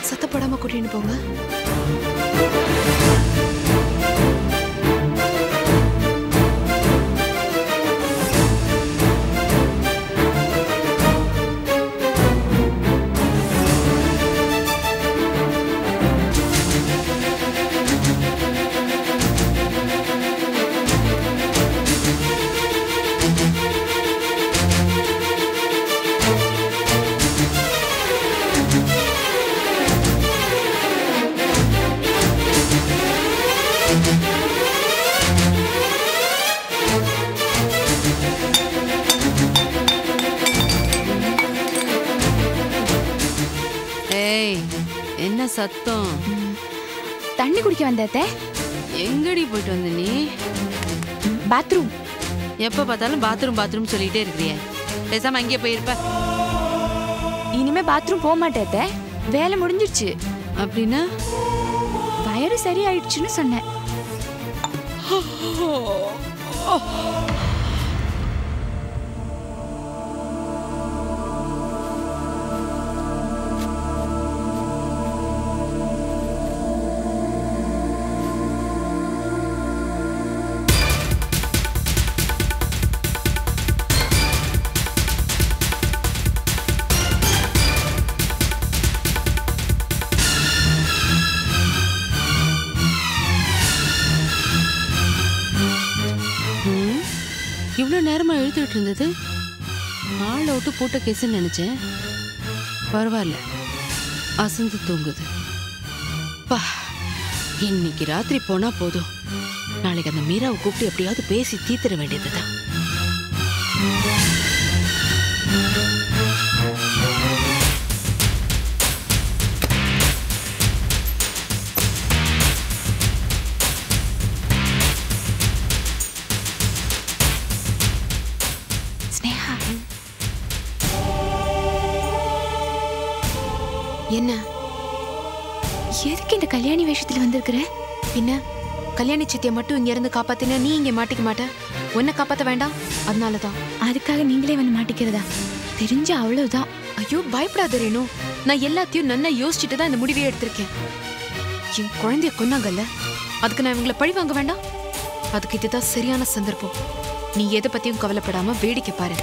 சத்தப்படாம கூட்டிட்டு போங்க. என்ன சத்தம்? தண்ணி குடிக்க வந்தே. எங்கடி போயிட்டு வந்த நீ? பாத்ரூம். எப்ப பார்த்தாலும் பாத்ரூம் பாத்ரூம் சொல்லிட்டே இருக்கிறியே, பேசாம அங்கேயே போயிருப்ப. இனிமே பாத்ரூம் போக மாட்டே, வேலை முடிஞ்சிருச்சு. அப்படின்னா வயிறு சரி ஆயிடுச்சுன்னு சொன்னேன். அழுதுட்டு இருந்தது ஆள் விட்டு போட்ட கேஸ்ன்னு நினைச்சேன். பரவாயில்ல, அசந்து தூங்குது. பா, இன்னைக்கு ராத்திரி போனா போதும். நாளைக்கு அந்த மீராவை கூப்பிட்டு எப்படியாவது பேசி தீர்த்திட வேண்டியதுதான். என்ன? எதுக்கு இந்த கல்யாணி வேஷத்துல வந்திருக்கிற? பின்ன கல்யாணி சித்தியை மட்டும் இங்க இருந்து காப்பாத்தினா நீ இங்க மாட்டிக்க மாட்ட. உன்னை காப்பாத்த வேண்டாம், அதனாலதான். அதுக்காக நீங்களே வந்து மாட்டிக்கிறதா? தெரிஞ்ச அவ்வளவுதான். ஐயோ பயப்படாத ரேணு, நான் எல்லாத்தையும் நல்லா யோசிச்சுட்டு தான் இந்த முடிவையே எடுத்திருக்கேன். என் குழந்தைய கொன்னாங்கல்ல, அதுக்கு நான் இவங்களை பழி வாங்க வேண்டாம். அதுக்கு இதுதான் சரியான சந்தர்ப்பம். நீ எதை பத்தியும் கவலைப்படாம வேடிக்கை பாரு.